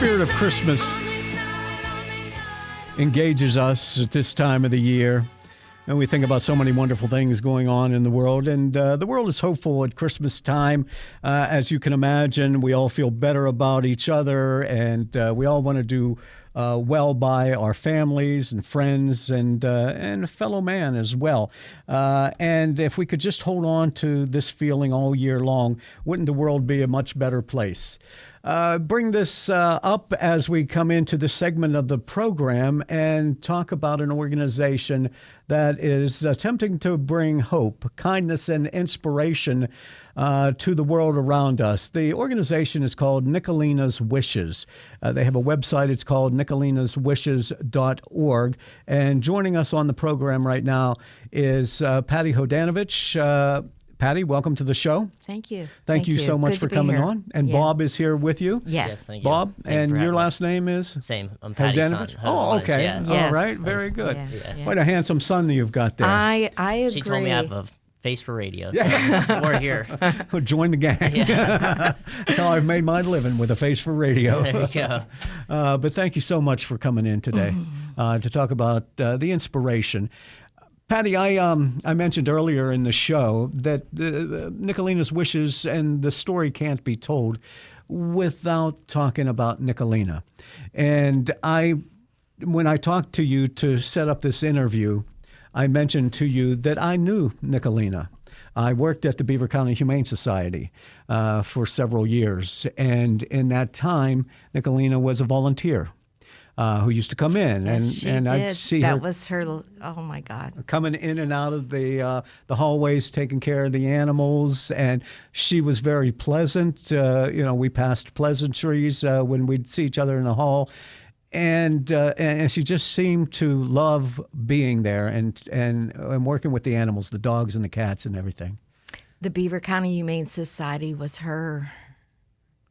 spirit of Christmas engages us at this time of the year. And we think about so many wonderful things going on in the world. And the world is hopeful at Christmas time. As you can imagine, we all feel better about each other. And we all want to do well by our families and friends and fellow man as well. And if we could just hold on to this feeling all year long, wouldn't the world be a much better place? Bring this up as we come into the segment of the program and talk about an organization that is attempting to bring hope, kindness, and inspiration to the world around us. The organization is called Nicolina's Wishes. They have a website. It's called nicolinaswishes.org. And joining us on the program right now is Patty Hodanovich. Patty, welcome to the show. Thank you. Thank you so much for coming on. And Bob is here with you. Yes. Thank you. Bob, Thank you and your last name is? Same. I'm Patty's son. Oh, okay. Yeah. Yes. All right. Very good. Yeah. Quite a handsome son that you've got there. I agree. She told me I have a face for radio, so we're here. Join the gang. Yeah. That's how I've made my living, with a face for radio. There you go. But thank you so much for coming in today to talk about the inspiration. Patty, I mentioned earlier in the show that Nicolina's Wishes and the story can't be told without talking about Nicolina. And when I talked to you to set up this interview, I mentioned to you that I knew Nicolina. I worked at the Beaver County Humane Society for several years. And in that time, Nicolina was a volunteer who used to come in, and I'd see that her. Was her. Oh my God! Coming in and out of the hallways, taking care of the animals, and she was very pleasant. We passed pleasantries when we'd see each other in the hall, and she just seemed to love being there and working with the animals, the dogs and the cats and everything. The Beaver County Humane Society was her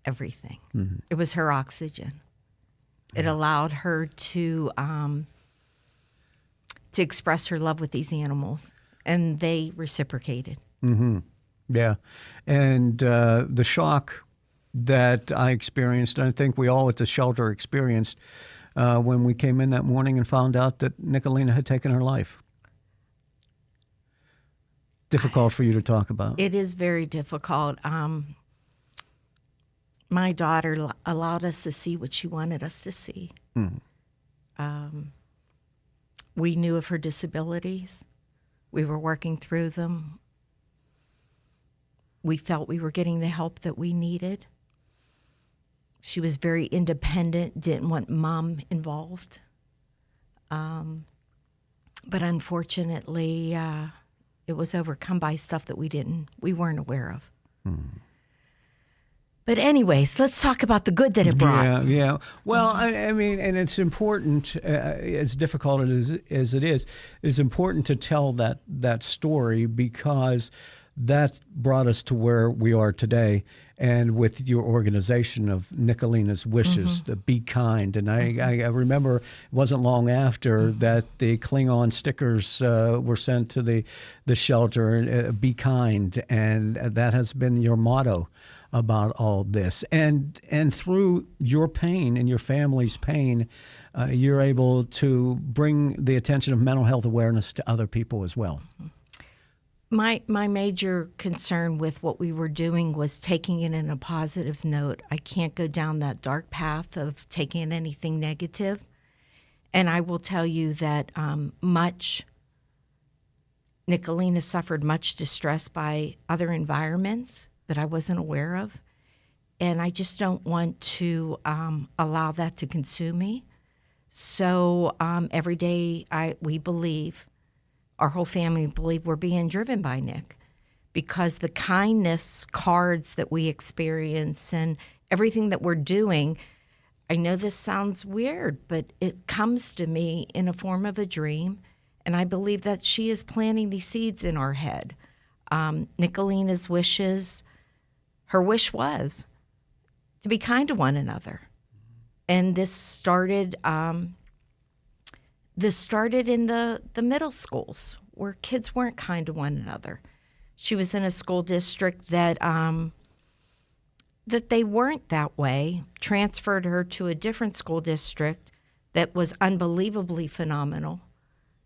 everything. Mm-hmm. It was her oxygen. It allowed her to express her love with these animals, and they reciprocated. Mm-hmm. Yeah, and the shock that I experienced, and I think we all at the shelter experienced, when we came in that morning and found out that Nicolina had taken her life. Difficult for you to talk about. It is very difficult. My daughter allowed us to see what she wanted us to see. We knew of her disabilities. We were working through them. We felt we were getting the help that we needed. She was very independent, didn't want mom involved. But unfortunately, it was overcome by stuff that we weren't aware of. But anyways, let's talk about the good that it brought. Yeah. Well, I mean, and it's important, as difficult as it is, it's important to tell that story, because that brought us to where we are today. And with your organization of Nicolina's Wishes, the Be Kind. And I remember it wasn't long after that the Klingon stickers were sent to the shelter, Be Kind. And that has been your motto about all this. And through your pain and your family's pain, you're able to bring the attention of mental health awareness to other people as well. My major concern with what we were doing was taking it in a positive note. I can't go down that dark path of taking in anything negative. And I will tell you that Nicolina suffered much distress by other environments that I wasn't aware of. And I just don't want to allow that to consume me. So every day we believe, our whole family believe, we're being driven by Nick, because the kindness cards that we experience and everything that we're doing, I know this sounds weird, but it comes to me in a form of a dream. And I believe that she is planting these seeds in our head. Nicolina's wishes, her wish was to be kind to one another. And this started in the middle schools, where kids weren't kind to one another. She was in a school district that that they weren't that way, transferred her to a different school district that was unbelievably phenomenal,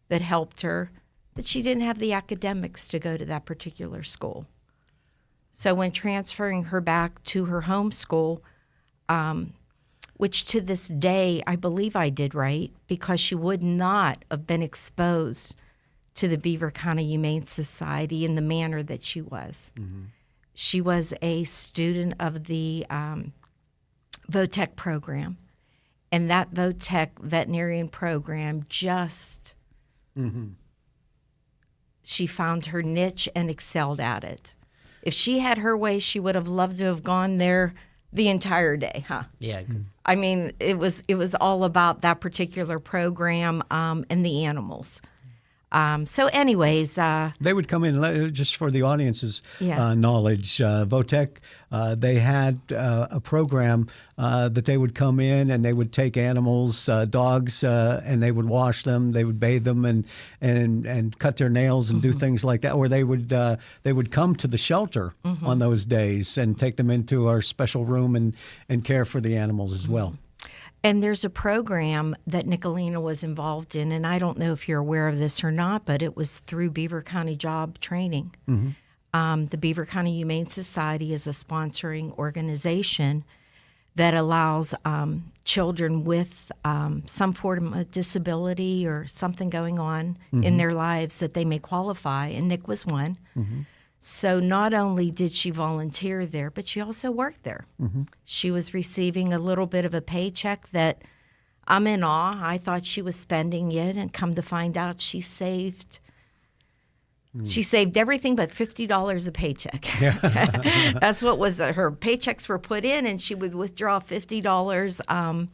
that helped her, but she didn't have the academics to go to that particular school. So when transferring her back to her home school, which to this day I believe I did right, because she would not have been exposed to the Beaver County Humane Society in the manner that she was. Mm-hmm. She was a student of the VOTEC program, and that VOTEC veterinarian program just, she found her niche and excelled at it. If she had her way, she would have loved to have gone there the entire day, huh? Yeah. I mean, it was all about that particular program and the animals. So anyways. They would come in, just for the audience's Yeah. knowledge, VOTEC, they had a program that they would come in and they would take animals, dogs, and they would wash them, they would bathe them and cut their nails and do things like that, or they would come to the shelter on those days and take them into our special room and care for the animals as well. And there's a program that Nicolina was involved in, and I don't know if you're aware of this or not, but it was through Beaver County Job Training. The Beaver County Humane Society is a sponsoring organization that allows children with some form of disability or something going on in their lives that they may qualify, and Nick was one. So not only did she volunteer there, but she also worked there. She was receiving a little bit of a paycheck that I'm in awe. I thought she was spending it, and come to find out she saved everything but $50 a paycheck. That's what was her paychecks were put in, and she would withdraw $50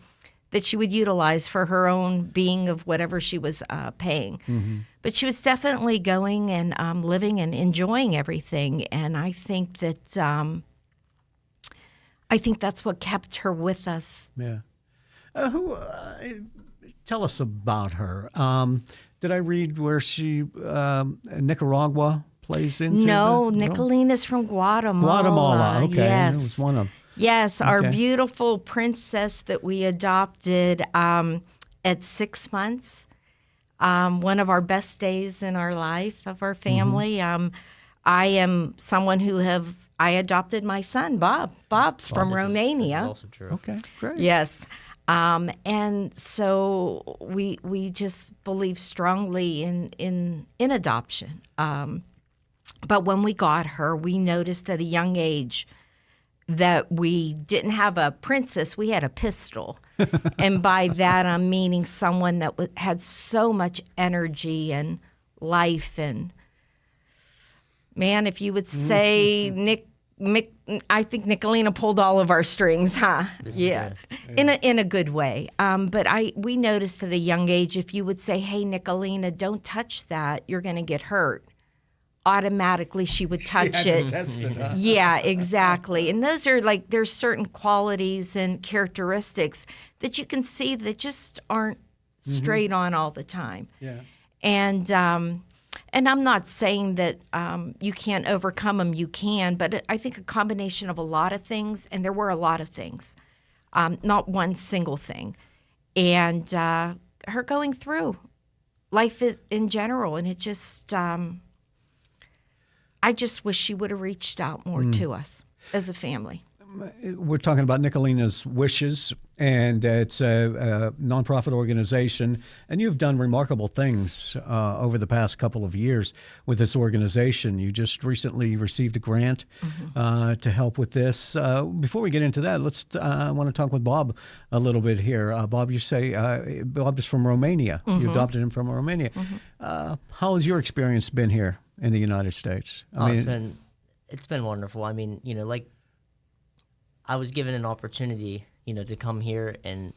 that she would utilize for her own being of whatever she was paying. But she was definitely going and living and enjoying everything, and I think that's what kept her with us. Yeah. Tell us about her. Did I read where she Nicaragua plays into? No, Nicolina's from Guatemala. Guatemala. Okay, yes. That was one of them. Yes, our beautiful princess that we adopted at 6 months. One of our best days in our life of our family. I am someone who I adopted my son, Bob. Bob's from Romania. This is also true. Okay, great. Yes. And so we just believe strongly in adoption. But when we got her, we noticed at a young age that we didn't have a princess, we had a pistol. And by that, I'm meaning someone that had so much energy and life. And man, if you would say I think Nicolina pulled all of our strings, huh? Yeah, in a good way. But we noticed at a young age, if you would say, "Hey, Nicolina, don't touch that. You're going to get hurt," automatically she would touch it. Yeah, exactly. And those are there's certain qualities and characteristics that you can see that just aren't straight on all the time. Yeah. And I'm not saying that you can't overcome them. You can, but I think a combination of a lot of things, and there were a lot of things, not one single thing, and her going through life in general, and it just, I just wish she would have reached out more to us as a family. We're talking about Nicolina's Wishes, and it's a nonprofit organization, and you've done remarkable things over the past couple of years with this organization. You just recently received a grant to help with this. Before we get into that, I want to talk with Bob a little bit here. Bob, you say Bob is from Romania. You adopted him from Romania. How has your experience been here in the United States? It's been wonderful. I mean, I was given an opportunity, to come here, and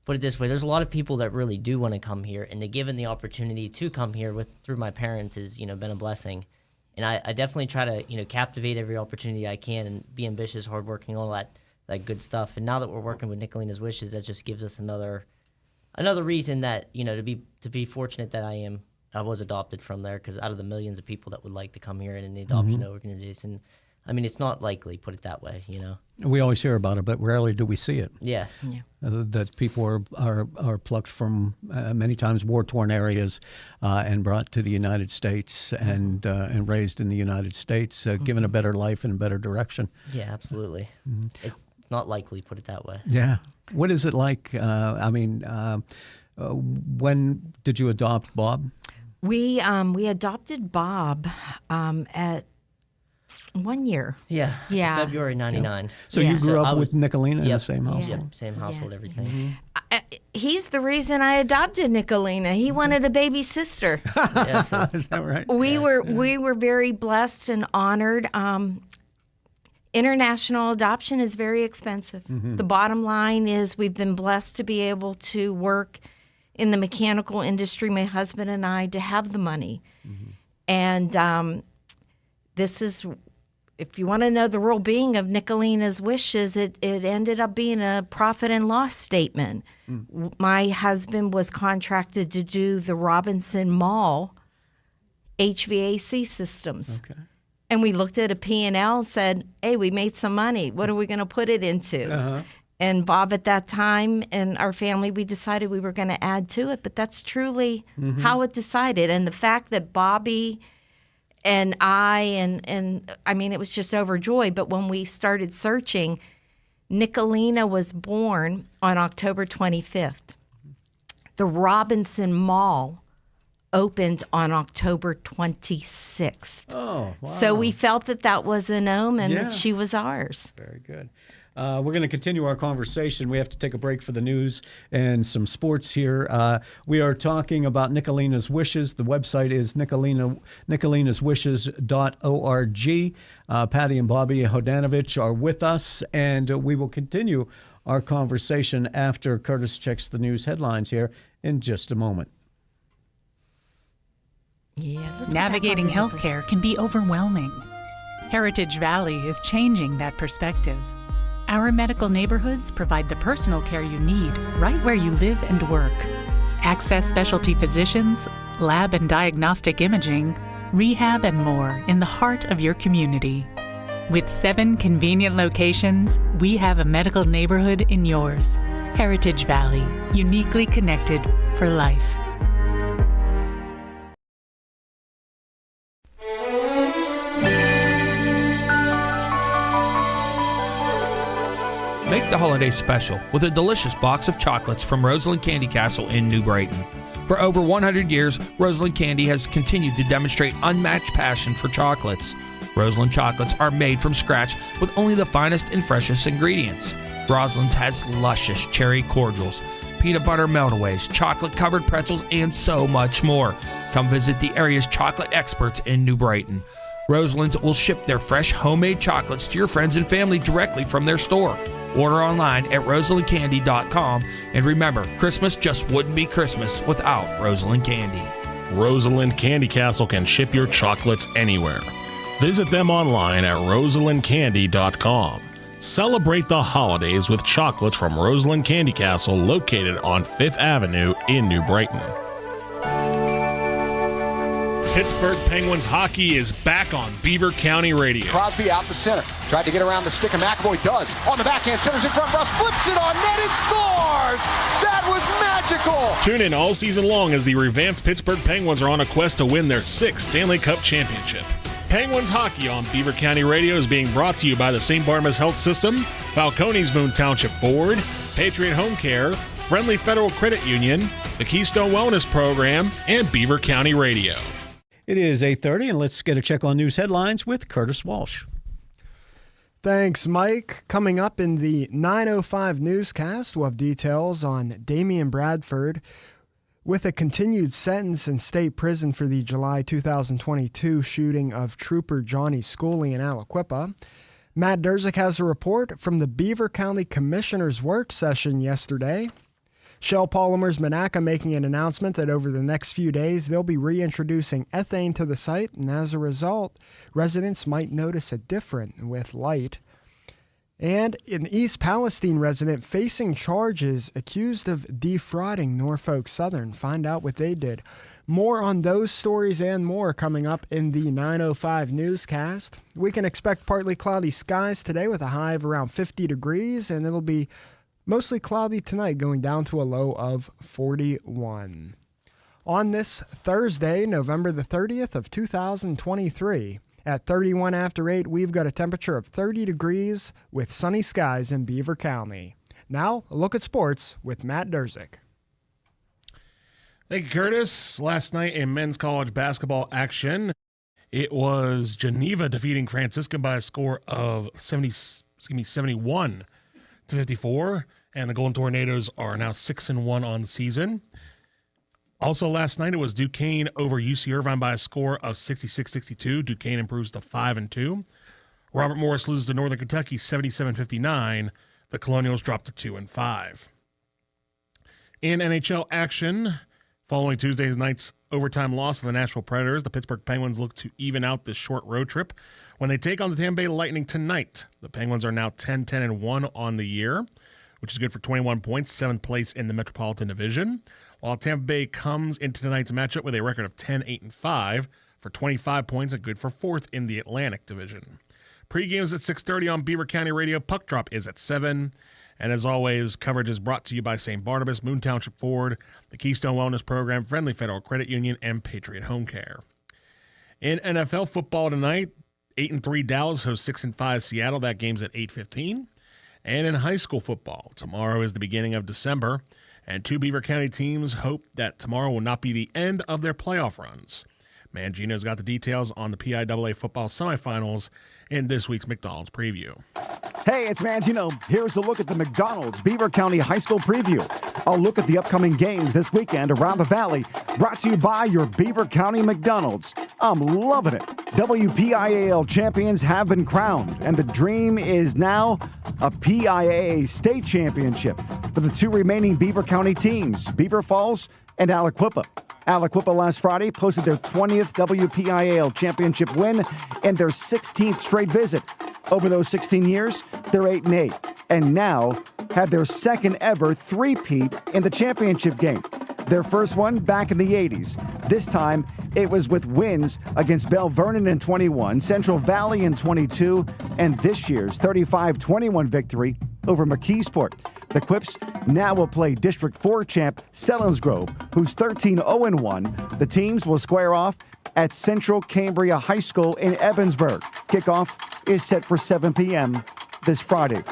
put it this way, there's a lot of people that really do want to come here, and they're given the opportunity to come here through my parents has, been a blessing. And I definitely try to, captivate every opportunity I can and be ambitious, hardworking, all that good stuff. And now that we're working with Nicolina's Wishes, that just gives us another reason that, to be fortunate that I was adopted from there, because out of the millions of people that would like to come here and in the adoption organization, I mean, it's not likely, put it that way, you know. We always hear about it, but rarely do we see it. Yeah. That people are plucked from many times war-torn areas and brought to the United States and raised in the United States, given a better life and a better direction. Yeah, absolutely. It's not likely, put it that way. Yeah. What is it like? When did you adopt Bob? We adopted Bob at 1 year. Yeah. Yeah. February 99. So Yeah. you grew So up I with was- Nicolina in Yep. the same household? Yep, same household, everything. He's the reason I adopted Nicolina. He wanted a baby sister. Yeah, so Is that right? We were very blessed and honored. International adoption is very expensive. The bottom line is we've been blessed to be able to work in the mechanical industry, my husband and I, to have the money. And this is, if you want to know the real being of Nicolina's wishes, it ended up being a profit and loss statement. My husband was contracted to do the Robinson Mall HVAC systems. Okay. And we looked at a P&L and said, hey, we made some money. What are we going to put it into? And Bob at that time and our family, we decided we were going to add to it. But that's truly how it decided. And the fact that Bobby and I, and I mean, it was just overjoyed. But when we started searching, Nicolina was born on October 25th. The Robinson Mall opened on October 26th. Oh, wow. So we felt that was an omen Yeah. that she was ours. Very good. We're going to continue our conversation. We have to take a break for the news and some sports here. We are talking about Nicolina's Wishes. The website is nicolinaswishes.org. Patty and Bobby Hodanovich are with us, and we will continue our conversation after Curtis checks the news headlines here in just a moment. Yeah, let's Navigating go back onto healthcare can be overwhelming. Heritage Valley is changing that perspective. Our medical neighborhoods provide the personal care you need right where you live and work. Access specialty physicians, lab and diagnostic imaging, rehab, and more in the heart of your community. With 7 convenient locations, we have a medical neighborhood in yours. Heritage Valley, uniquely connected for life. Make the holiday special with a delicious box of chocolates from Roseland Candy Castle in New Brighton. For over 100 years, Roseland Candy has continued to demonstrate unmatched passion for chocolates. Roseland chocolates are made from scratch with only the finest and freshest ingredients. Roseland's has luscious cherry cordials, peanut butter meltaways, chocolate-covered pretzels, and so much more. Come visit the area's chocolate experts in New Brighton. Roseland's will ship their fresh homemade chocolates to your friends and family directly from their store. Order online at roselandcandy.com, and remember, Christmas just wouldn't be Christmas without Roseland Candy. Roseland Candy Castle can ship your chocolates anywhere. Visit them online at roselandcandy.com. Celebrate the holidays with chocolates from Roseland Candy Castle, located on 5th Avenue in New Brighton. Pittsburgh Penguins hockey is back on Beaver County Radio. Crosby out the center. Tried to get around the stick, and McAvoy does. On the backhand, centers in front. Russ flips it on net and scores! That was magical! Tune in all season long as the revamped Pittsburgh Penguins are on a quest to win their 6th Stanley Cup championship. Penguins hockey on Beaver County Radio is being brought to you by the St. Barnabas Health System, Falcones Moon Township Ford, Patriot Home Care, Friendly Federal Credit Union, the Keystone Wellness Program, and Beaver County Radio. It is 8:30, and let's get a check on news headlines with Curtis Walsh. Thanks, Mike. Coming up in the 9:05 newscast, we'll have details on Damian Bradford with a continued sentence in state prison for the July 2022 shooting of Trooper Johnny Schooley in Aliquippa. Matt Durzik has a report from the Beaver County Commissioner's work session yesterday. Shell Polymers Monaca making an announcement that over the next few days they'll be reintroducing ethane to the site, and as a result, residents might notice a difference with light. And an East Palestine resident facing charges accused of defrauding Norfolk Southern. Find out what they did More on those stories and more coming up in the 9:05 newscast. We can expect partly cloudy skies today with a high of around 50 degrees, and it'll be mostly cloudy tonight, going down to a low of 41. On this Thursday, November the 30th of 2023, at 31 after 8, we've got a temperature of 30 degrees with sunny skies in Beaver County. Now, a look at sports with Matt Durzik. Thank you, Curtis. Last night in men's college basketball action, it was Geneva defeating Franciscan by a score of 71 to 54, and the Golden Tornadoes are now 6-1 on the season. Also last night, it was Duquesne over UC Irvine by a score of 66-62. Duquesne improves to 5-2. Robert Morris loses to Northern Kentucky 77-59. The Colonials drop to 2-5. In NHL action, following Tuesday night's overtime loss to the Nashville Predators, the Pittsburgh Penguins look to even out this short road trip when they take on the Tampa Bay Lightning tonight. The Penguins are now 10-10-1 on the year, which is good for 21 points, 7th place in the Metropolitan Division, while Tampa Bay comes into tonight's matchup with a record of 10-8-5 for 25 points and good for 4th in the Atlantic Division. Pre-game is at 6:30 on Beaver County Radio. Puck drop is at 7. And as always, coverage is brought to you by St. Barnabas, Moon Township Ford, the Keystone Wellness Program, Friendly Federal Credit Union, and Patriot Home Care. In NFL football tonight, 8-3 Dallas hosts 6-5 Seattle. That game's at 8:15. And in high school football, tomorrow is the beginning of December, and 2 Beaver County teams hope that tomorrow will not be the end of their playoff runs. Mangino's got the details on the PIAA football semifinals in this week's McDonald's preview. Hey, it's Mangino. Here's a look at the McDonald's Beaver County High School preview. A look at the upcoming games this weekend around the valley, brought to you by your Beaver County McDonald's. I'm loving it. WPIAL champions have been crowned, and the dream is now a PIAA state championship for the 2 remaining Beaver County teams, Beaver Falls and Aliquippa. Aliquippa last Friday posted their 20th WPIAL championship win and their 16th straight visit. Over those 16 years, they're 8-8, and now had their second ever three-peat in the championship game. Their first one back in the 80s. This time, it was with wins against Bell Vernon in 21, Central Valley in 22, and this year's 35-21 victory over McKeesport. The Quips now will play District 4 champ Selinsgrove, who's 13-0-1. The teams will square off at Central Cambria High School in Evansburg. Kickoff is set for 7 p.m. this Friday.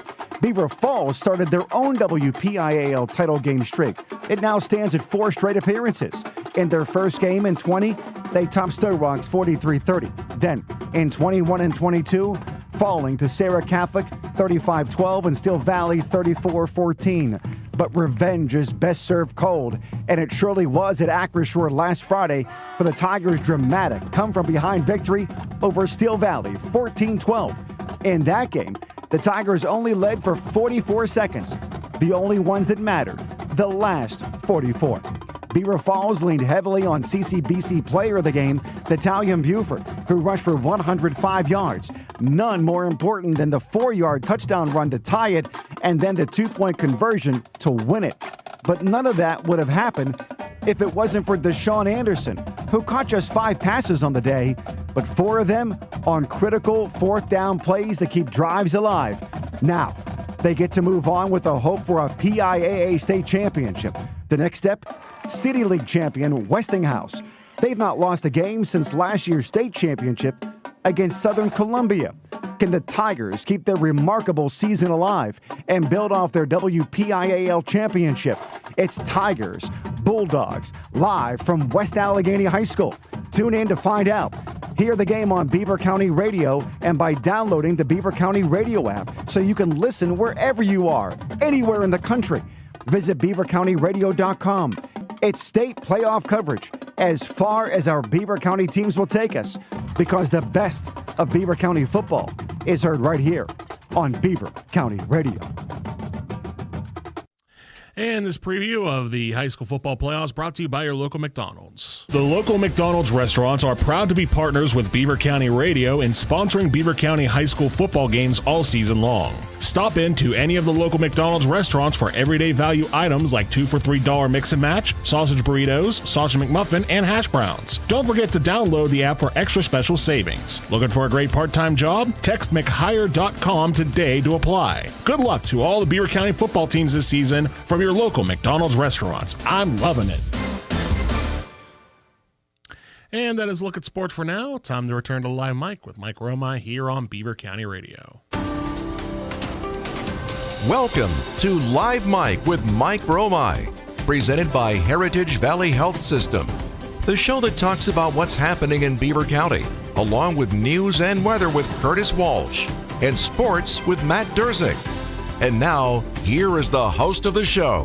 Beaver Falls started their own WPIAL title game streak. It now stands at 4 straight appearances. In their first game in 20, they topped Stowe Rocks 43-30. Then, in 21 and 22, falling to Sarah Catholic 35-12 and Steel Valley 34-14. But revenge is best served cold, and it surely was at Acrisure last Friday for the Tigers' dramatic come-from-behind victory over Steel Valley 14-12. In that game, the Tigers only led for 44 seconds, the only ones that mattered, the last 44. Beaver Falls leaned heavily on CCBC player of the game, Natalia Buford, who rushed for 105 yards. None more important than the 4-yard touchdown run to tie it and then the 2-point conversion to win it. But none of that would have happened if it wasn't for Deshaun Anderson, who caught just 5 passes on the day, but 4 of them on critical 4th down plays to keep drives alive. Now, they get to move on with a hope for a PIAA state championship. The next step, City League champion Westinghouse. They've not lost a game since last year's state championship against Southern Columbia. Can the Tigers keep their remarkable season alive and build off their WPIAL championship? It's Tigers Bulldogs live from West Allegheny High School. Tune in to find out. Hear the game on Beaver County Radio and by downloading the Beaver County Radio app so you can listen wherever you are, anywhere in the country. Visit beavercountyradio.com. It's state playoff coverage as far as our Beaver County teams will take us, because the best of Beaver County football is heard right here on Beaver County Radio. And this preview of the high school football playoffs brought to you by your local McDonald's. The local McDonald's restaurants are proud to be partners with Beaver County Radio in sponsoring Beaver County High School football games all season long. Stop into any of the local McDonald's restaurants for everyday value items like 2 for $3 mix and match, sausage burritos, sausage McMuffin, and hash browns. Don't forget to download the app for extra special savings. Looking for a great part-time job? Text McHire.com today to apply. Good luck to all the Beaver County football teams this season from your local McDonald's restaurants. I'm loving it. And that is a look at sports for now. Time to return to Live Mike with Mike Roma here on Beaver County Radio. Welcome to Live Mike with Mike Romai, presented by Heritage Valley Health System, the show that talks about what's happening in Beaver County, along with news and weather with Curtis Walsh and sports with Matt Durzick. And now, here is the host of the show,